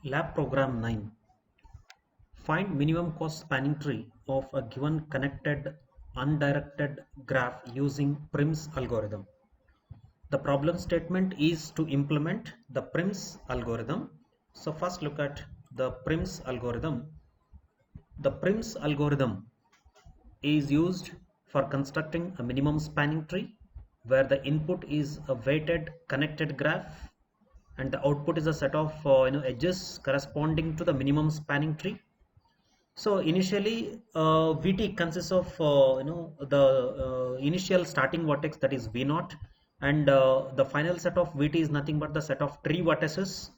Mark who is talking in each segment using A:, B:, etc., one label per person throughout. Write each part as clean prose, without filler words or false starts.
A: Lab program 9. Find minimum cost spanning tree of a given connected undirected graph using Prim's algorithm. The problem statement is to implement the Prim's algorithm. So first look at the Prim's algorithm. The Prim's algorithm is used for constructing a minimum spanning tree where the input is a weighted connected graph and the output is a set of edges corresponding to the minimum spanning tree. So initially, VT consists of the initial starting vertex, that is V naught, and the final set of VT is nothing but the set of tree vertices,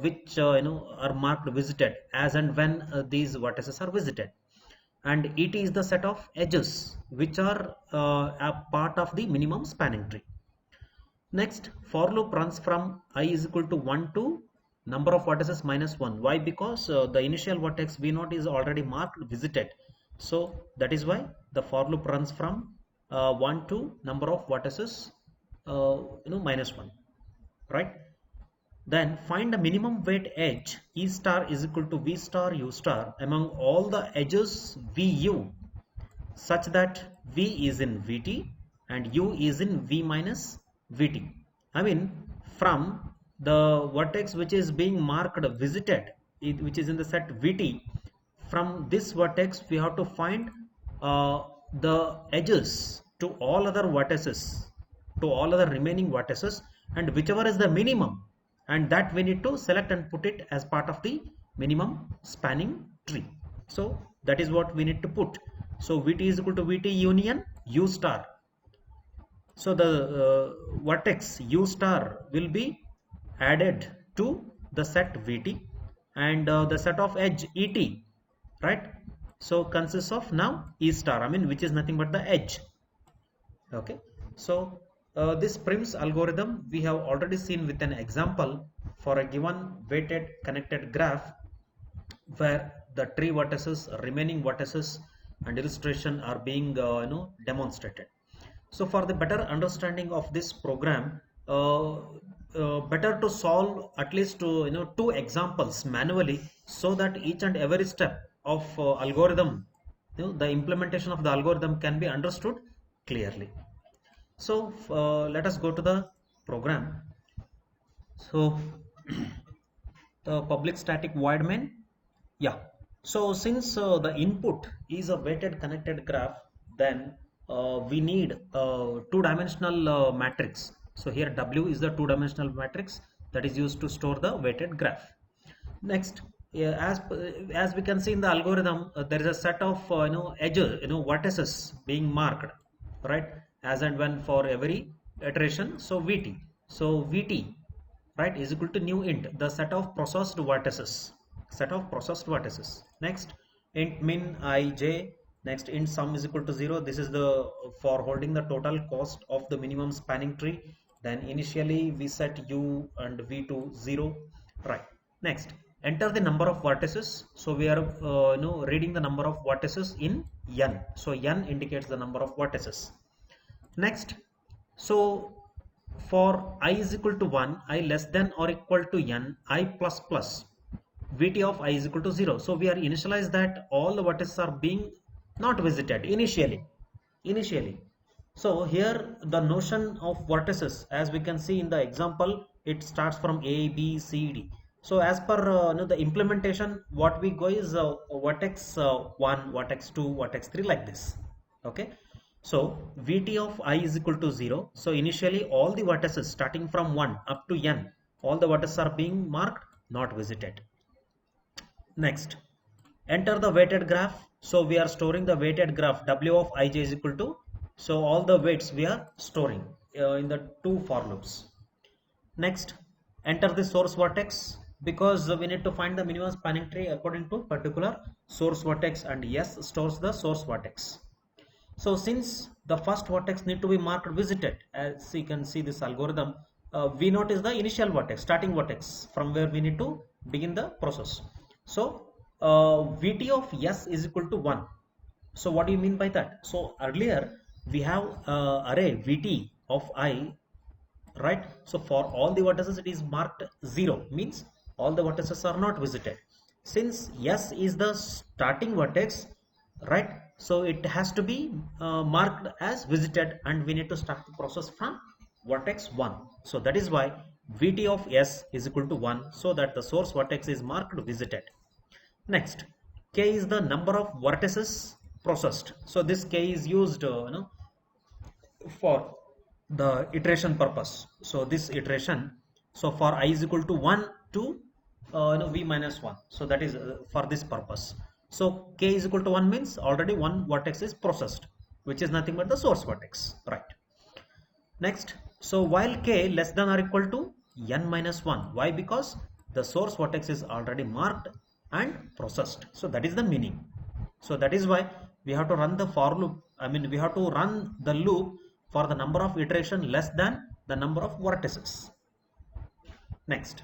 A: which are marked visited as and when these vertices are visited, and ET is the set of edges which are a part of the minimum spanning tree. Next, for loop runs from I is equal to 1 to number of vertices minus 1. Why? Because the initial vertex V0 is already marked visited. So that is why the for loop runs from 1 to number of vertices minus 1, right? Then find the minimum weight edge E star is equal to V star U star among all the edges VU such that V is in Vt and U is in V minus Vt. I mean, from the vertex which is being marked visited, which is in the set Vt, from this vertex we have to find uh, the edges to all other vertices, to all other remaining vertices, and whichever is the minimum, and that we need to select and put it as part of the minimum spanning tree. So that is what we need to put. So Vt is equal to Vt union U star. So the vertex U star will be added to the set Vt, and the set of edge Et, right? So consists of now E star, I mean, which is nothing but the edge. Okay. So this Prim's algorithm we have already seen with an example for a given weighted connected graph where the tree vertices, remaining vertices, and illustration are being demonstrated. So for the better understanding of this program, better to solve at least two examples manually, so that each and every step of algorithm, the implementation of the algorithm can be understood clearly. So let us go to the program. So the public static void main. Yeah. So since the input is a weighted connected graph, then we need two-dimensional matrix. So here W is the two-dimensional matrix that is used to store the weighted graph. Next, yeah, as we can see in the algorithm, there is a set of edges, vertices being marked, right, as and when for every iteration. So VT, so VT, right, is equal to new int, the set of processed vertices, set of processed vertices. Next, int min ij. Next, int sum is equal to 0. This is the for holding the total cost of the minimum spanning tree. Then initially we set u and v to 0, right? Next, enter the number of vertices. So we are reading the number of vertices in n. So n indicates the number of vertices. Next, so for I is equal to 1, I less than or equal to n, I plus plus, vt of I is equal to 0. So we are initialized that all the vertices are being not visited initially. So here the notion of vertices, as we can see in the example, it starts from a b c d. So as per the implementation, what we go is vertex 1, vertex 2, vertex 3, like this. Okay. So vt of I is equal to 0. So initially all the vertices starting from 1 up to n, all the vertices are being marked not visited. Next, enter the weighted graph. So we are storing the weighted graph W of ij is equal to, so all the weights we are storing in the two for loops. Next, enter the source vertex, because we need to find the minimum spanning tree according to particular source vertex, and yes stores the source vertex. So since the first vertex need to be marked visited, as you can see this algorithm, V0 is the initial vertex, starting vertex from where we need to begin the process. So Vt of S is equal to 1. So what do you mean by that? So earlier we have array Vt of I right? So for all the vertices it is marked 0, means all the vertices are not visited. Since S is the starting vertex, right? So it has to be marked as visited, and we need to start the process from vertex 1. So that is why Vt of S is equal to 1, so that the source vertex is marked visited. Next, K is the number of vertices processed. So this K is used for the iteration purpose. So this iteration, so for I is equal to 1 to v minus 1. So that is for this purpose. So K is equal to 1 means already one vertex is processed, which is nothing but the source vertex, right? Next, so while K less than or equal to n minus 1. Why? Because the source vertex is already marked and processed. So that is the meaning. So that is why we have to run the for loop. I mean, we have to run the loop for the number of iteration less than the number of vertices. Next.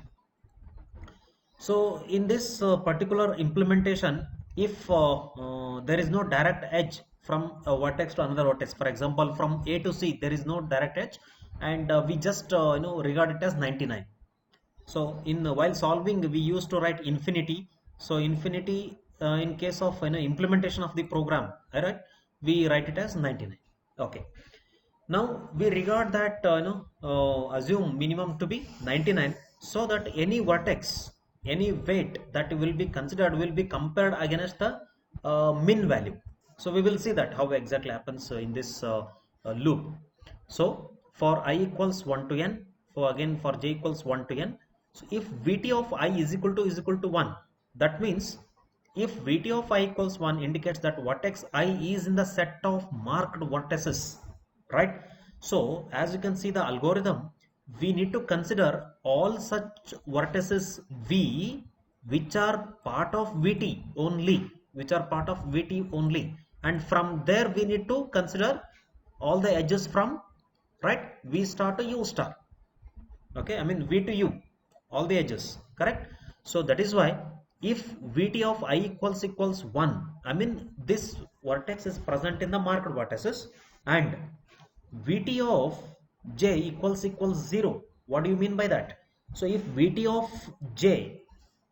A: So in this particular implementation, if there is no direct edge from a vertex to another vertex, for example, from A to C, there is no direct edge, and we just regard it as 99. So in while solving, we used to write infinity. So infinity in case of implementation of the program, right? We write it as 99. Okay. Now we regard that assume minimum to be 99, so that any vertex, any weight that will be considered will be compared against the min value. So we will see that how exactly happens in this loop. So for I equals 1 to n, for j equals 1 to n, so if Vt of I is equal to 1, that means if Vt of I equals 1 indicates that vertex I is in the set of marked vertices, right? So as you can see the algorithm, we need to consider all such vertices V which are part of Vt only, and from there we need to consider all the edges from, right, V star to U star. Okay, I mean V to U, all the edges, correct? So that is why if Vt of I equals 1, I mean this vertex is present in the marked vertices, and Vt of j equals 0. What do you mean by that? So if Vt of j,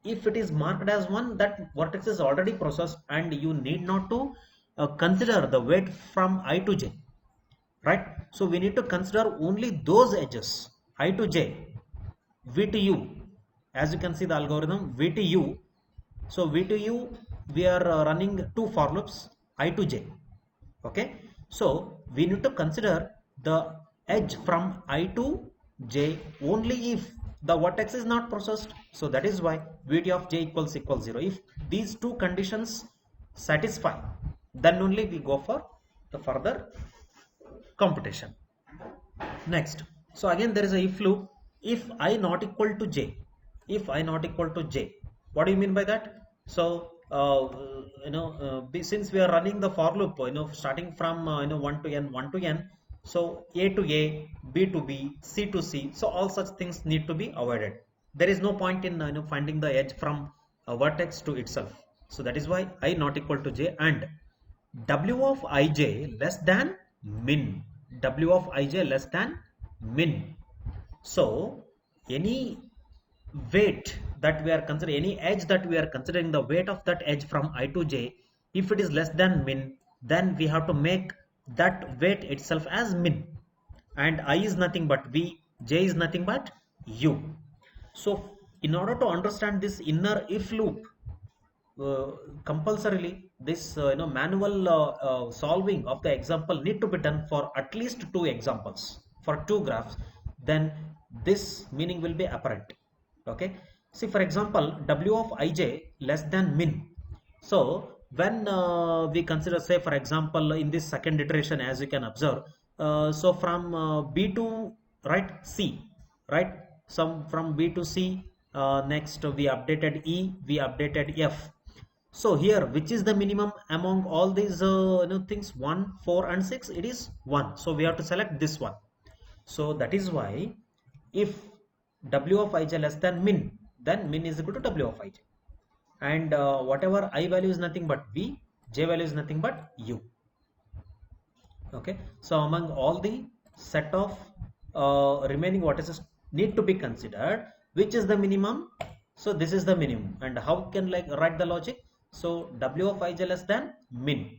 A: if it is marked as 1, that vertex is already processed, and you need not to consider the weight from I to j, right? So we need to consider only those edges, I to j, V to U. As you can see the algorithm, V to U. So V to U, we are running two for loops, I to j. Okay, so we need to consider the edge from I to j only if the vertex is not processed. So that is why Vt of j equals 0. If these two conditions satisfy, then only we go for the further computation. Next, so again there is a if loop. If I not equal to j, what do you mean by that? So since we are running the for loop, starting from 1 to n, so a to a, b to b, c to c, so all such things need to be avoided. There is no point in finding the edge from a vertex to itself. So that is why I not equal to j, and w of ij less than min, so any weight that we are considering, any edge that we are considering, the weight of that edge from I to j, if it is less than min, then we have to make that weight itself as min, and I is nothing but v, j is nothing but u. So in order to understand this inner if loop, compulsorily this manual solving of the example need to be done for at least two examples, for two graphs, then this meaning will be apparent. Okay, see for example w of ij less than min. So when we consider, say for example in this second iteration, as you can observe, so from b to right c, right, some from b to c, next we updated e, we updated f. So here which is the minimum among all these things, 1, 4 and 6? It is 1, so we have to select this one. So that is why if w of ij less than min, then min is equal to w of ij, and whatever I value is nothing but v, j value is nothing but u. Okay, so among all the set of remaining vertices need to be considered. Which is the minimum? So this is the minimum. And how can like write the logic? So w of ij less than min.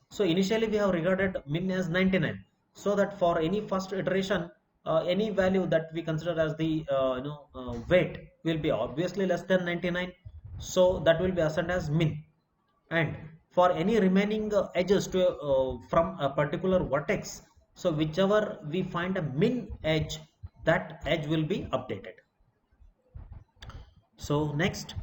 A: So initially we have regarded min as 99, so that for any first iteration, any value that we consider as the weight will be obviously less than 99, so that will be assigned as min. And for any remaining edges to from a particular vertex, so whichever we find a min edge, that edge will be updated. So next,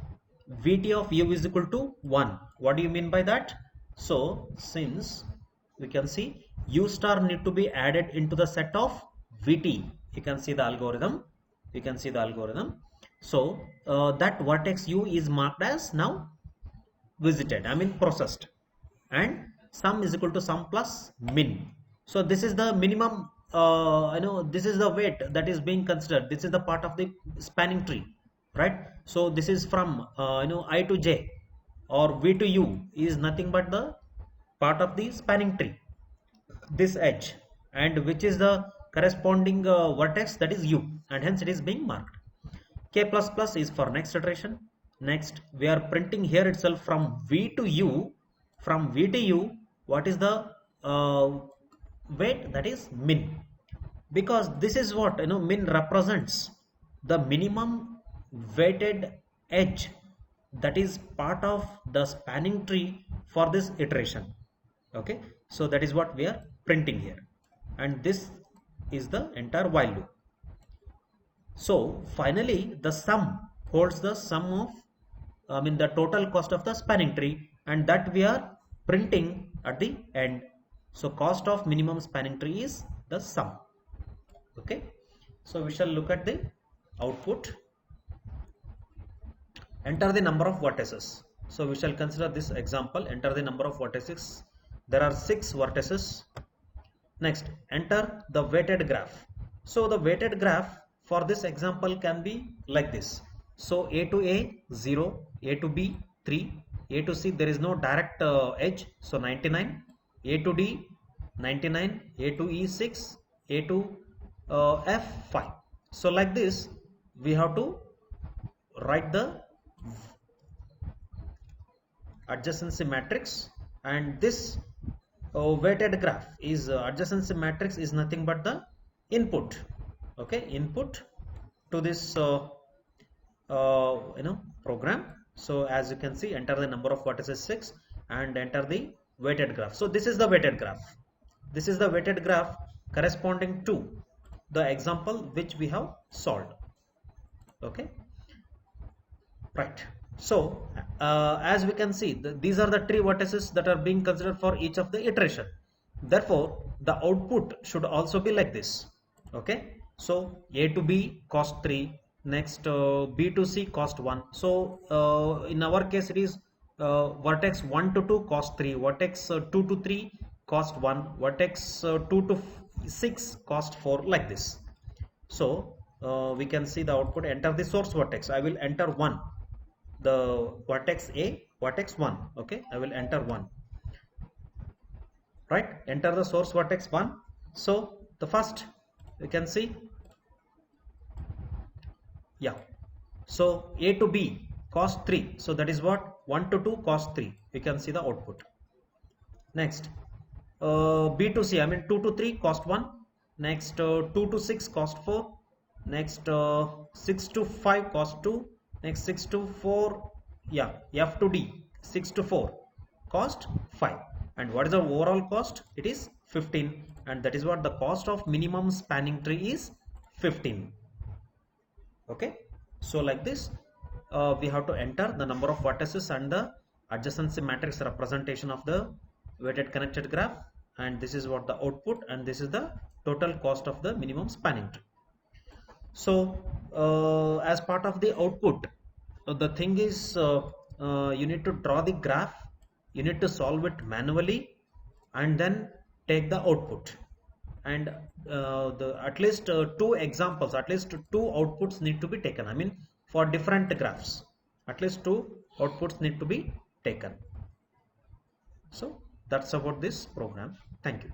A: vt of u is equal to 1. What do you mean by that? So since we can see u star need to be added into the set of vt, you can see the algorithm, so that vertex u is marked as now visited, I mean processed, and sum is equal to sum plus min. So this is the minimum, this is the weight that is being considered. This is the part of the spanning tree, right? So this is from I to j, or v to u is nothing but the part of the spanning tree, this edge, and which is the corresponding vertex, that is u, and hence it is being marked. K plus plus is for next iteration. Next, we are printing here itself from V to U. From V to U, what is the weight? That is min. Because this is what min represents the minimum weighted edge that is part of the spanning tree for this iteration. Okay, so that is what we are printing here, and this is the entire while loop. So finally the sum holds the sum of the total cost of the spanning tree, and that we are printing at the end. So cost of minimum spanning tree is the sum. Okay, so we shall look at the output. Enter the number of vertices. So we shall consider this example. Enter the number of vertices. There are 6 vertices. Next, enter the weighted graph. So the weighted graph for this example can be like this. So a to a 0, a to b 3, a to c there is no direct edge, so 99, a to d 99, a to e 6, a to f 5. So like this we have to write the adjacency matrix, and this weighted graph is adjacency matrix is nothing but the input. Okay, input to this program. So as you can see, enter the number of vertices 6 and enter the weighted graph. So this is the weighted graph. This is the weighted graph corresponding to the example which we have solved. Okay, right. So as we can see, these are the 3 vertices that are being considered for each of the iteration. Therefore the output should also be like this. Okay, so a to b cost 3, next b to c cost 1. So in our case it is vertex 1 to 2 cost 3, vertex 2 to 3 cost 1, vertex 2 to 6 cost 4, like this. So we can see the output. Enter the source vertex. I will enter 1, the vertex a, vertex 1. Okay, I will enter 1, right? Enter the source vertex 1. So the first, you can see, yeah, so a to b cost 3, so that is what 1 to 2 cost 3. You can see the output. Next b to c, I mean 2 to 3 cost 1, next 2 to 6 cost 4, next 6 to 5 cost 2, next 6 to 4, yeah, f to d 6 to 4 cost 5. And what is the overall cost? It is 15, and that is what the cost of minimum spanning tree is 15. Okay, so like this we have to enter the number of vertices and the adjacency matrix representation of the weighted connected graph, and this is what the output, and this is the total cost of the minimum spanning tree. So as part of the output, the thing is you need to draw the graph, you need to solve it manually, and then take the output. And at least 2 examples, at least 2 outputs need to be taken. I mean for different graphs, at least 2 outputs need to be taken. So that's about this program. Thank you.